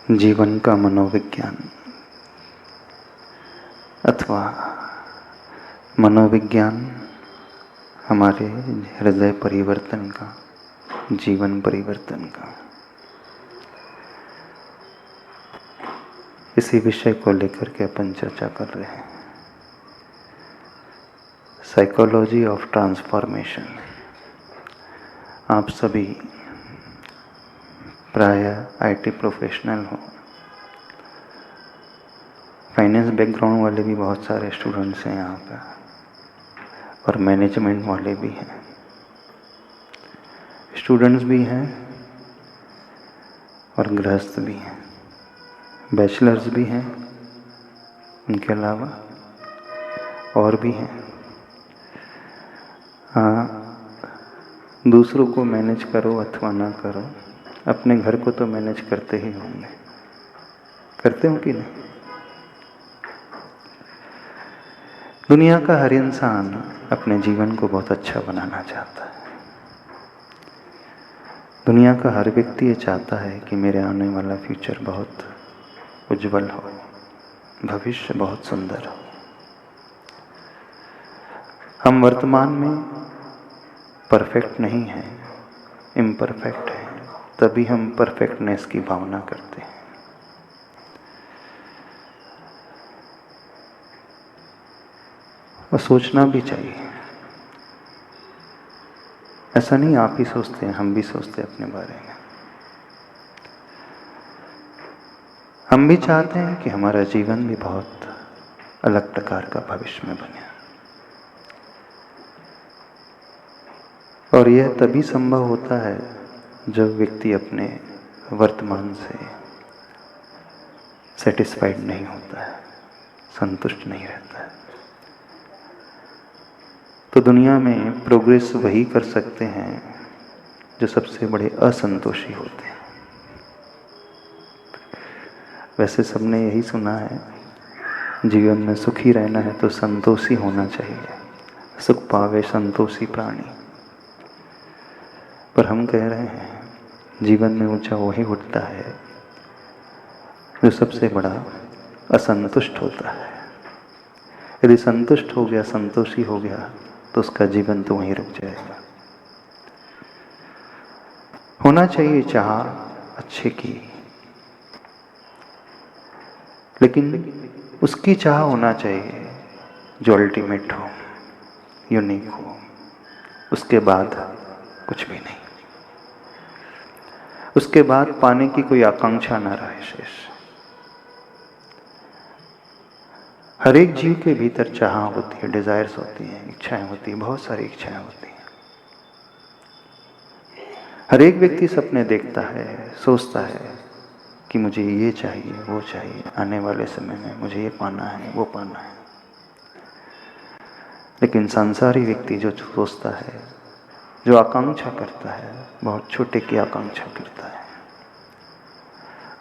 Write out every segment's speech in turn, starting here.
जीवन का मनोविज्ञान अथवा मनोविज्ञान हमारे हृदय परिवर्तन का, जीवन परिवर्तन का, इसी विषय को लेकर के अपन चर्चा कर रहे हैं। Psychology of transformation. आप सभी प्रायः आईटी प्रोफेशनल हो, फाइनेंस बैकग्राउंड वाले भी बहुत सारे स्टूडेंट्स हैं यहाँ पर, और मैनेजमेंट वाले भी हैं, स्टूडेंट्स भी हैं और गृहस्थ भी हैं, बैचलर्स भी हैं, उनके अलावा और भी हैं। हाँ, दूसरों को मैनेज करो अथवा ना करो, अपने घर को तो मैनेज करते ही होंगे। करते हो कि नहीं? दुनिया का हर इंसान अपने जीवन को बहुत अच्छा बनाना चाहता है। दुनिया का हर व्यक्ति ये चाहता है कि मेरे आने वाला फ्यूचर बहुत उज्जवल हो, भविष्य बहुत सुंदर हो। हम वर्तमान में परफेक्ट नहीं हैं, इम्परफेक्ट हैं, तभी हम परफेक्टनेस की भावना करते हैं। और सोचना भी चाहिए। ऐसा नहीं आप ही सोचते हैं, हम भी सोचते हैं अपने बारे में। हम भी चाहते हैं कि हमारा जीवन भी बहुत अलग प्रकार का भविष्य में बने, और यह तभी संभव होता है जब व्यक्ति अपने वर्तमान से सेटिस्फाइड नहीं होता है, संतुष्ट नहीं रहता है। तो दुनिया में प्रोग्रेस वही कर सकते हैं जो सबसे बड़े असंतोषी होते हैं। वैसे सबने यही सुना है, जीवन में सुखी रहना है तो संतोषी होना चाहिए, सुख पावे संतोषी प्राणी। पर हम कह रहे हैं जीवन में ऊंचा वही उठता है जो सबसे बड़ा असंतुष्ट होता है। यदि संतुष्ट हो गया, संतोषी हो गया, तो उसका जीवन तो वहीं रुक जाएगा। होना चाहिए चाह अच्छे की, लेकिन उसकी चाह होना चाहिए जो अल्टीमेट हो, यूनिक हो, उसके बाद कुछ भी नहीं, उसके बाद पाने की कोई आकांक्षा ना रहे शेष। हर एक जीव के भीतर चाह होती है, डिजायर्स होती हैं, इच्छाएं होती हैं, बहुत सारी इच्छाएं होती हैं। हर एक व्यक्ति सपने देखता है, सोचता है कि मुझे ये चाहिए, वो चाहिए, आने वाले समय में मुझे ये पाना है, वो पाना है। लेकिन संसारी व्यक्ति जो सोचता है, जो आकांक्षा करता है, बहुत छोटे की आकांक्षा करता है।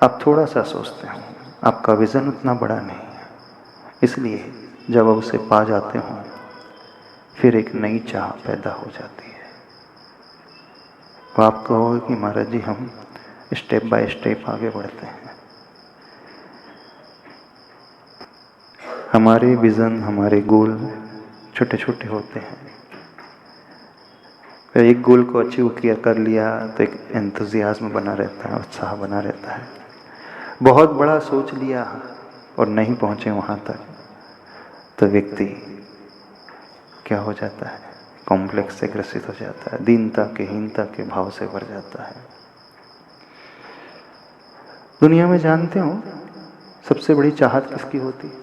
आप थोड़ा सा सोचते हो, आपका विजन उतना बड़ा नहीं है, इसलिए जब आप उसे पा जाते हो फिर एक नई चाह पैदा हो जाती है। तो आप कहोगे कि महाराज जी हम स्टेप बाय स्टेप आगे बढ़ते हैं। हमारे विजन, हमारे गोल छोटे छोटे होते हैं। एक गोल को अचीव किया, कर लिया तो एक एंथुजियाज्म बना रहता है, उत्साह बना रहता है। बहुत बड़ा सोच लिया और नहीं पहुंचे वहां तक, तो व्यक्ति क्या हो जाता है, कॉम्प्लेक्स से ग्रसित हो जाता है, दीनता के, हीनता के भाव से भर जाता है। दुनिया में जानते हो सबसे बड़ी चाहत किसकी होती है?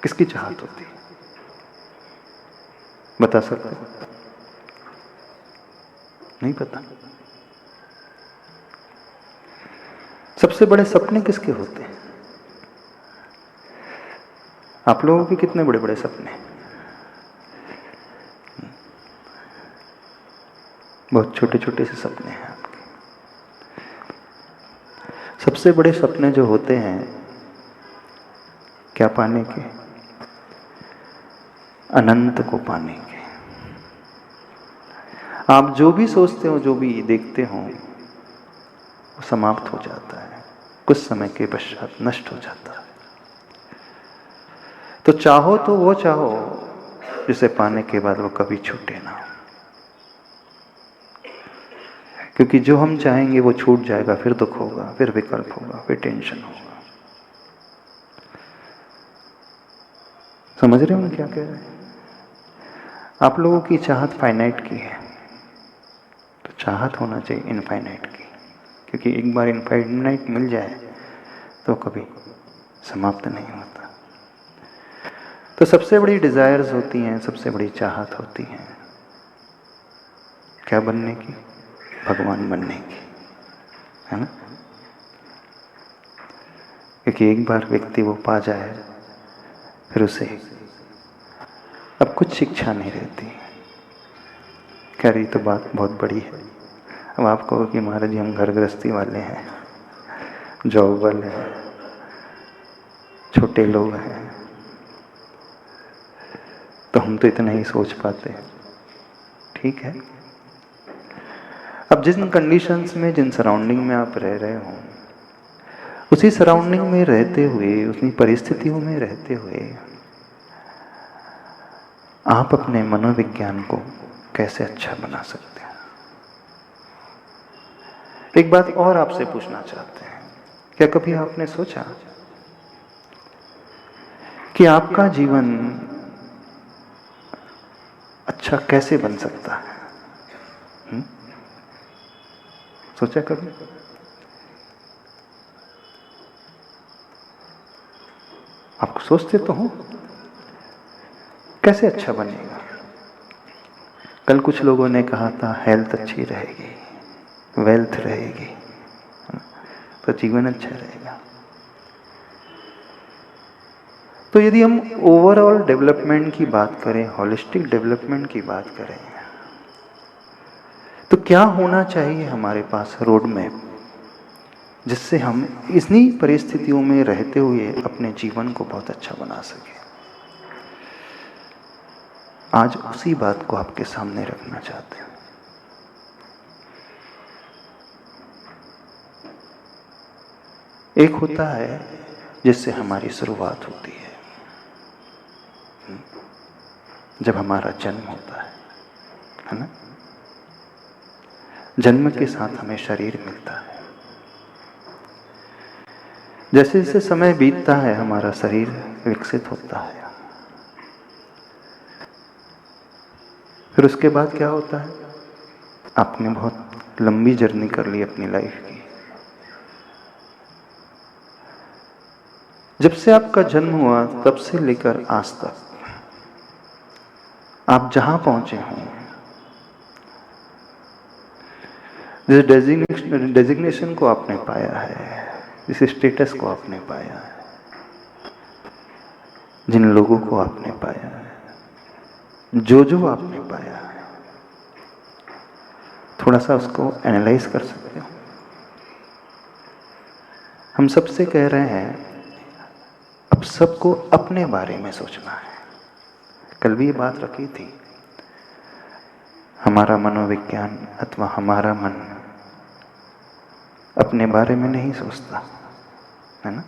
किसकी चाहत होती है? बता सकते हो? नहीं पता। सबसे बड़े सपने किसके होते हैं? आप लोगों के कितने बड़े बड़े सपने? बहुत छोटे छोटे से सपने हैं आपके। सबसे बड़े सपने जो होते हैं क्या पाने के? अनंत को पाने के। आप जो भी सोचते हो, जो भी देखते हो, वो समाप्त हो जाता है, कुछ समय के पश्चात नष्ट हो जाता है। तो चाहो तो वो चाहो जिसे पाने के बाद वो कभी छूटे ना, क्योंकि जो हम चाहेंगे वो छूट जाएगा, फिर दुख होगा, फिर विकल्प होगा, फिर टेंशन होगा। समझ रहे हो हम क्या कह रहे हैं? आप लोगों की चाहत फाइनाइट की है, तो चाहत होना चाहिए इनफाइनाइट की, क्योंकि एक बार इनफाइनाइट मिल जाए तो कभी समाप्त नहीं होता। तो सबसे बड़ी डिजायर्स होती हैं, सबसे बड़ी चाहत होती हैं क्या बनने की? भगवान बनने की, है ना? क्योंकि एक बार व्यक्ति वो पा जाए, फिर उसे अब कुछ शिक्षा नहीं रहती। कह रही तो बात बहुत बड़ी है। अब आप कहो कि महाराज जी हम घर गृहस्थी वाले हैं, जॉब वाले हैं, छोटे लोग हैं, तो हम तो इतना ही सोच पाते हैं। ठीक है, अब जिन कंडीशंस में, जिन सराउंडिंग में आप रह रहे हो, उसी सराउंडिंग में रहते हुए, उसी परिस्थितियों में रहते हुए आप अपने मनोविज्ञान को कैसे अच्छा बना सकते हो? एक बात और आपसे पूछना चाहते हैं, क्या कभी आपने सोचा कि आपका जीवन अच्छा कैसे बन सकता है? सोचा कभी? आप सोचते तो हो कैसे अच्छा बनेगा? कल कुछ लोगों ने कहा था हेल्थ अच्छी रहेगी, वेल्थ रहेगी, तो जीवन अच्छा रहेगा। तो यदि हम ओवरऑल डेवलपमेंट की बात करें, होलिस्टिक डेवलपमेंट की बात करें, तो क्या होना चाहिए हमारे पास रोड मैप, जिससे हम इन्हीं परिस्थितियों में रहते हुए अपने जीवन को बहुत अच्छा बना सकें? आज उसी बात को आपके सामने रखना चाहते हैं। एक होता है जिससे हमारी शुरुआत होती है, जब हमारा जन्म होता है ना? जन्म के साथ हमें शरीर मिलता है। जैसे जैसे समय बीतता है हमारा शरीर विकसित होता है। फिर उसके बाद क्या होता है? आपने बहुत लंबी जर्नी कर ली अपनी लाइफ की। जब से आपका जन्म हुआ तब से लेकर आज तक आप जहां पहुंचे हों, जिस डेजिग्नेशन को आपने पाया है, जिस स्टेटस को आपने पाया है, जिन लोगों को आपने पाया है, जो आपने पाया है, थोड़ा सा उसको एनालाइज कर सकते हो? हम सबसे कह रहे हैं अब सबको अपने बारे में सोचना है। कल भी ये बात रखी थी, हमारा मनोविज्ञान अथवा हमारा मन अपने बारे में नहीं सोचता, है ना?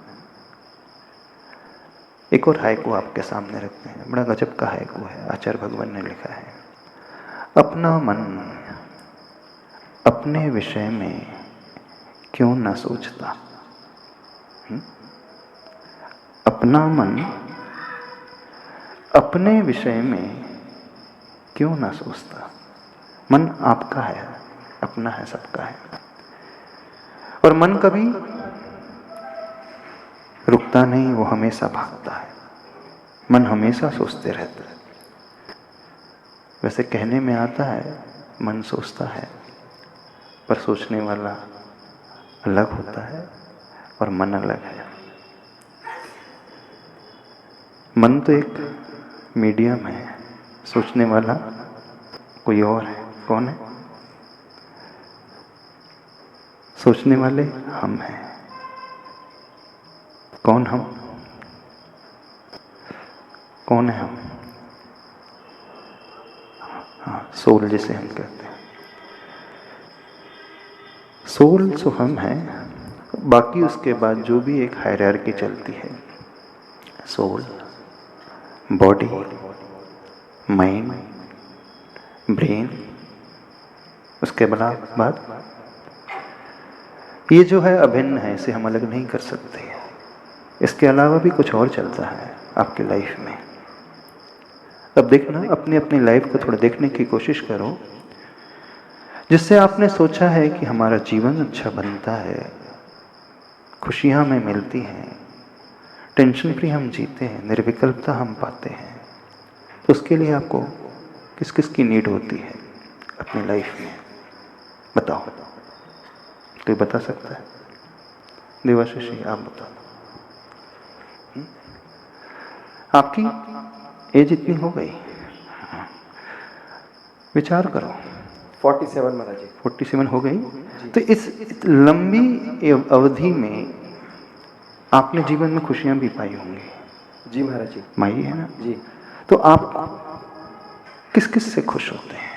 एक और हाइकू आपके सामने रखते हैं, बड़ा गजब का हाइकू है, आचार्य भगवान ने लिखा है। अपना मन अपने विषय में क्यों ना सोचता? अपना मन अपने विषय में क्यों ना सोचता? मन आपका है, अपना है, सबका है। और मन कभी रुकता नहीं, वो हमेशा भागता है। मन हमेशा सोचते रहता है। वैसे कहने में आता है मन सोचता है, पर सोचने वाला अलग होता है और मन अलग है। मन तो एक मीडियम है, सोचने वाला कोई और है। कौन है? सोचने वाले हम हैं। कौन हम? कौन है हम? हाँ, सोल जिसे हम कहते हैं। सोल सो हम हैं, बाकी उसके बाद जो भी एक हायरार्की चलती है, सोल, बॉडी, माइंड, ब्रेन, उसके बाद ये जो है अभिन्न है, इसे हम अलग नहीं कर सकते। इसके अलावा भी कुछ और चलता है आपकी लाइफ में। अब देखना, अपनी अपनी लाइफ को थोड़ा देखने की कोशिश करो, जिससे आपने सोचा है कि हमारा जीवन अच्छा बनता है, खुशियाँ हमें मिलती हैं, टेंशन फ्री हम जीते हैं, निर्विकल्पता हम पाते हैं। तो उसके लिए आपको किस किस की नीड होती है अपनी लाइफ में? बताओ, कोई बता सकता है? देवाशीष जी, आप बता दो। आपकी एज इतनी हो गई, विचार करो। 47 महाराज जी। 47 हो गई। तो इस लंबी अवधि में आपने जीवन में खुशियां भी पाई होंगी। जी महाराज जी। माई है ना जी। तो आप किस किस से खुश होते हैं,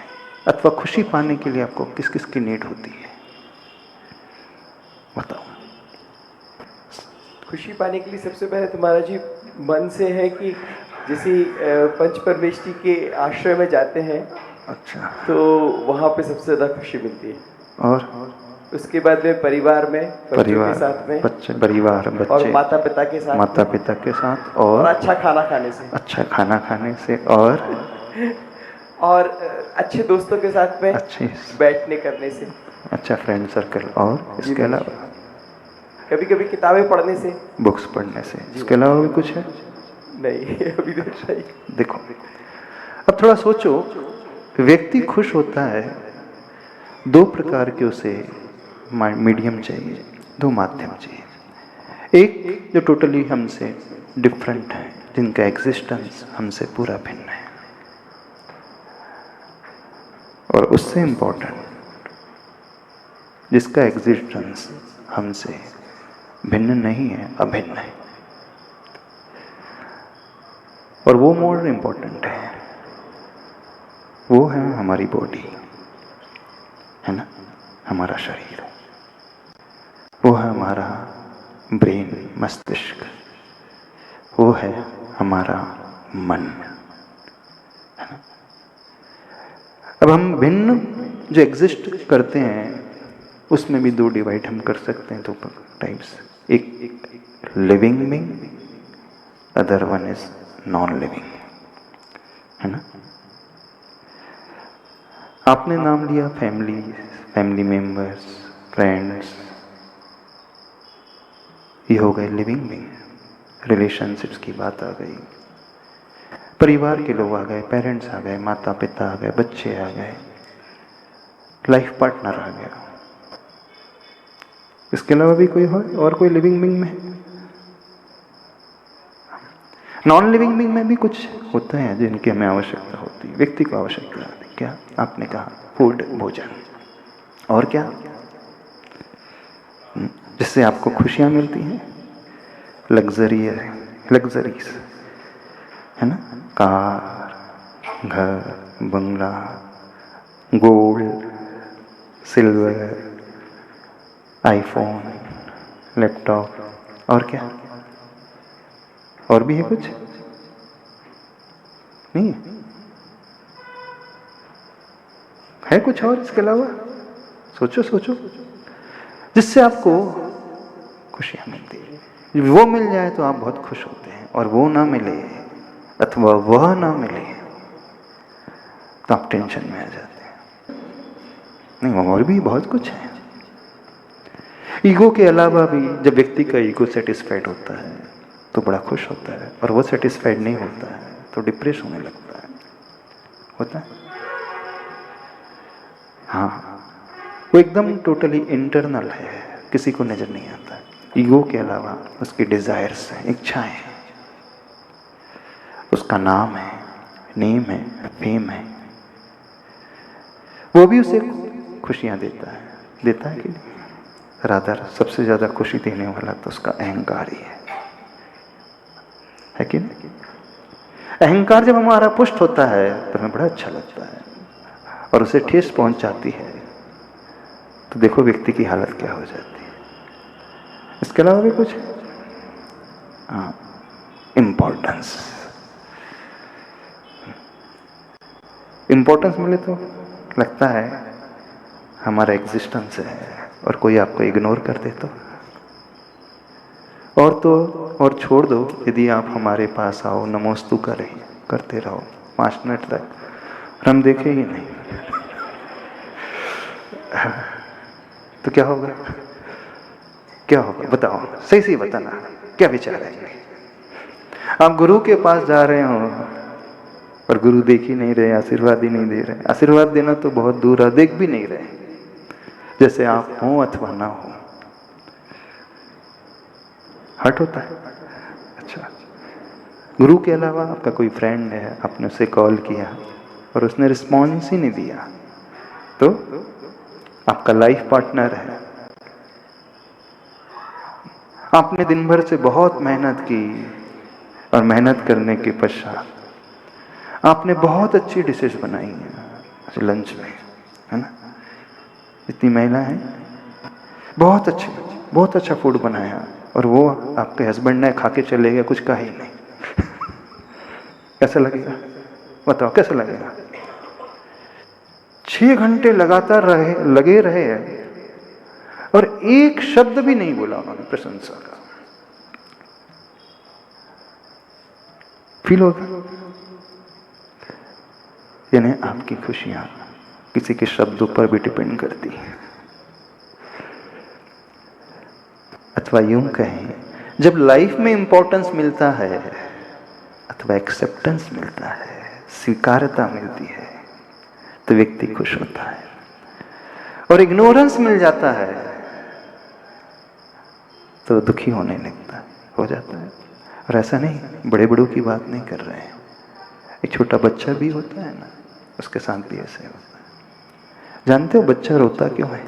अथवा खुशी पाने के लिए आपको किस किस की नीड होती है? बताओ। खुशी पाने के लिए सबसे पहले तो महाराज जी मन से है कि जैसे पंच परमेष्टि के आश्रय में जाते हैं, अच्छा, तो वहाँ पे सबसे ज़्यादा खुशी मिलती है। और उसके बाद में परिवार में, बच्चों के साथ में, बच्चे, परिवार, बच्चे और माता पिता के साथ, माता पिता के साथ, और अच्छा खाना खाने से, अच्छा खाना खाने से, और अच्छे दोस्तों के साथ में अच्छे बैठने करने से, अच्छा फ्रेंड सर्कल, और इसके अलावा कभी कभी किताबें पढ़ने से, बुक्स पढ़ने से। इसके अलावा भी कुछ है? नहीं, अभी तो नहीं। देखो, अब थोड़ा सोचो, व्यक्ति खुश होता है, दो प्रकार के उसे मीडियम चाहिए, दो माध्यम चाहिए। एक जो टोटली हमसे डिफरेंट है, जिनका एग्जिस्टेंस हमसे पूरा भिन्न है, और उससे इम्पोर्टेंट जिसका एग्जिस्टेंस हमसे भिन्न नहीं है, अभिन्न है, और वो मोर इम्पोर्टेंट है। वो है हमारी बॉडी, है ना, हमारा शरीर। वो है हमारा ब्रेन, मस्तिष्क। वो है हमारा मन, है ना। अब हम भिन्न जो एग्जिस्ट करते हैं, उसमें भी दो डिवाइड हम कर सकते हैं, दो टाइप्स। एक living being, other one is non living, है ना। आपने नाम लिया फैमिली, फैमिली मेंबर्स, फ्रेंड्स, ये हो गए लिविंग बीइंग। रिलेशनशिप्स की बात आ गई, परिवार के लोग आ गए, पेरेंट्स आ गए, माता पिता आ गए, बच्चे आ गए, लाइफ पार्टनर आ गया। इसके अलावा भी कोई हो और कोई लिविंग बीइंग में? नॉन लिविंग बीइंग में भी कुछ होता है जिनकी हमें आवश्यकता होती है, व्यक्ति को आवश्यकता होती है। क्या आपने कहा? फूड, भोजन, और क्या जिससे आपको खुशियां मिलती हैं? लग्जरीज, है ना, कार, घर, बंगला, गोल्ड, सिल्वर, आईफोन, लैपटॉप, और क्या? और भी है कुछ? नहीं है कुछ और इसके अलावा? सोचो सोचो, जिससे आपको खुशियां मिलती है। वो मिल जाए तो आप बहुत खुश होते हैं, और वो ना मिले अथवा वह ना मिले तो आप टेंशन में आ जाते हैं। नहीं, और भी बहुत कुछ है। ईगो के अलावा भी जब व्यक्ति का ईगो सेटिस्फाइड होता है तो बड़ा खुश होता है, और वो सेटिस्फाइड नहीं होता है तो डिप्रेस होने लगता है। होता है? हाँ, वो एकदम टोटली इंटरनल है, किसी को नजर नहीं आता। ईगो के अलावा उसकी डिजायर्स हैं, इच्छाएं हैं, उसका नाम है, नेम है, फेम है, वो भी उसे खुशियां देता है कि नहीं? रादर सबसे ज्यादा खुशी देने वाला तो उसका अहंकार ही है कि नहीं? अहंकार जब हमारा पुष्ट होता है तो हमें बड़ा अच्छा लगता है। और उसे ठेस पहुंच जाती है, तो देखो व्यक्ति की हालत क्या हो जाती है। इसके अलावा भी कुछ? हाँ, इंपॉर्टेंस। इंपॉर्टेंस मिले तो लगता है हमारा एग्जिस्टेंस है, और कोई आपको इग्नोर कर दे तो और छोड़ दो, यदि आप हमारे पास आओ नमोस्तु करते रहो 5 मिनट तक, और हम देखें ही नहीं, तो क्या होगा? क्या होगा बताओ, सही बताना, क्या विचार है? आप गुरु के पास जा रहे हो और गुरु देख ही नहीं रहे, आशीर्वाद ही नहीं दे रहे। आशीर्वाद देना तो बहुत दूर है, देख भी नहीं रहे, जैसे आप हो अथवा ना हो। हर्ट होता है। अच्छा, गुरु के अलावा आपका कोई फ्रेंड है, आपने उसे कॉल किया और उसने रिस्पॉन्स ही नहीं दिया, तो आपका लाइफ पार्टनर है, आपने दिन भर से बहुत मेहनत की, और मेहनत करने के पश्चात आपने बहुत अच्छी डिशेस बनाई हैं लंच में, है ना? इतनी महिला है, बहुत अच्छा फूड बनाया, और वो आपके हस्बैंड ने खा के चले गए, कुछ कहा ही नहीं। कैसा लगेगा? बताओ कैसा लगेगा? 6 घंटे लगातार लगे रहे और एक शब्द भी नहीं बोला उन्होंने प्रशंसा का। फील होगा? यानी आपकी खुशियां किसी के शब्दों पर भी डिपेंड करती है। अथवा यूं कहें, जब लाइफ में इंपॉर्टेंस मिलता है अथवा एक्सेप्टेंस मिलता है, स्वीकारता मिलती है, तो व्यक्ति खुश होता है। और इग्नोरेंस मिल जाता है तो दुखी होने लगता है, हो जाता है। और ऐसा नहीं, बड़े बड़ों की बात नहीं कर रहे हैं, एक छोटा बच्चा भी होता है ना, उसके साथ भी ऐसे होता है। जानते हो बच्चा रोता क्यों है?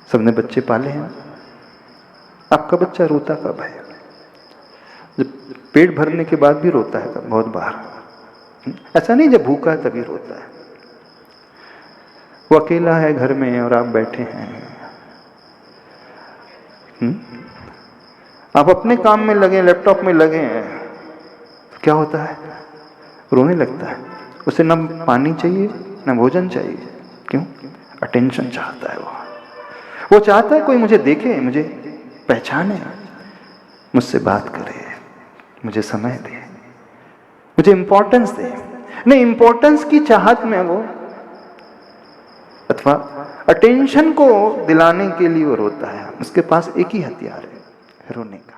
सबने बच्चे पाले हैं, आपका बच्चा रोता कब है? जब पेट भरने के बाद भी रोता है, बहुत बार। ऐसा नहीं जब भूखा है तभी रोता है। वो अकेला है घर में और आप बैठे हैं, आप अपने काम में लगे, लैपटॉप में लगे हैं, तो क्या होता है? रोने लगता है। उसे ना पानी चाहिए ना भोजन चाहिए। क्यों? अटेंशन चाहता है वो चाहता है कोई मुझे देखे, मुझे पहचाने, मुझसे बात करे, मुझे समय दे, मुझे इंपॉर्टेंस दे। नहीं, इंपॉर्टेंस की चाहत में वो अथवा अटेंशन को दिलाने के लिए वो रोता है। उसके पास एक ही हथियार है, रोने का।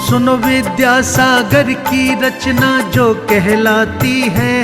सुनो विद्यासागर की रचना जो कहलाती है